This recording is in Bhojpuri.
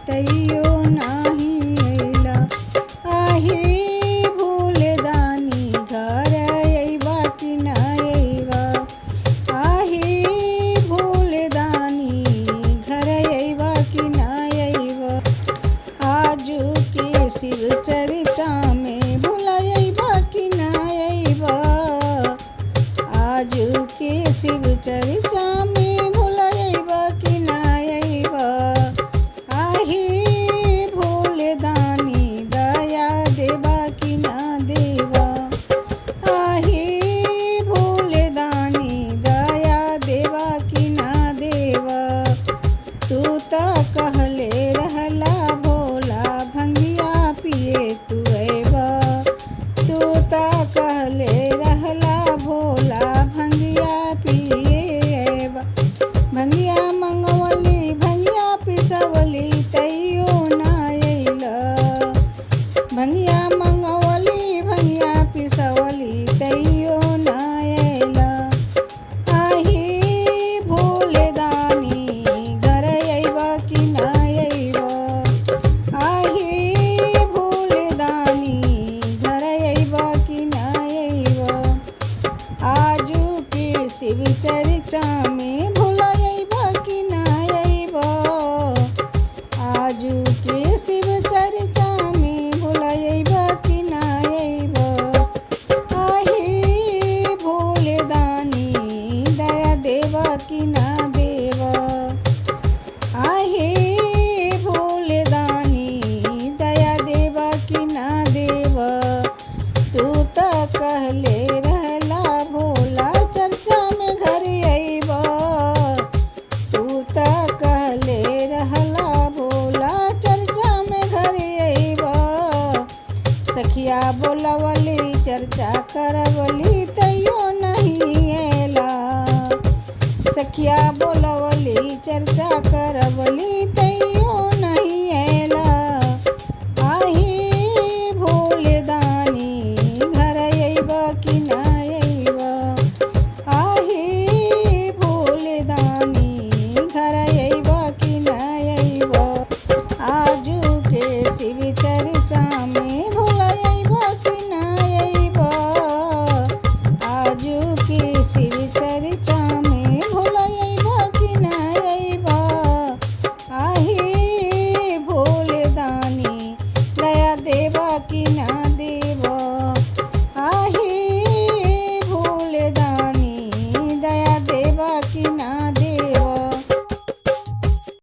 तैयो नाही अइला। आही भूलदानी घर अइबा कि ना अइबा। आही भूलदानी घर अइबा कि ना अइबा। आजू के शिव चर्चा में भुलइबा कि ना अइबा। आजू के शिव चर्चा में भुलइबा कि ना अइबा। आही भोलेदानी दया देबा कि ना देबा। आही भोलेदानी दया देबा कि ना देबा। तू त कहले रहला भोला भंगिया पिए तू अइबा। तू त कहले रहला भोला भंगिया पिए अइबा। भंगिया मंगवली भंगिया पिसवली तैयो ना अइला। भंगिया मंगवली भंगिया पिसवली तैयो ना अइला। आही भोलेदानी घर अइबा कि ना अइबा। आही भोलेदानी घर अइबा कि ना अइबा। आजू के शिव चर्चा में भुलइबा कि ना अइबा। आजू के शिव चर्चा में भुलइबा कि ना अइबा। आही भोलेदानी दया देबा कि ना देबा। आही भोलेदानी दया देबा कि ना देबा। तू त कहले रहला भोला चर्चा में घर अइबा। तू त कहले रहला भोला चर्चा में घर अइबा। सखिया बोलवली चर्चा करवली तैयो नहीं अइला। सखिया बोलवली चर्चा करवली तैयो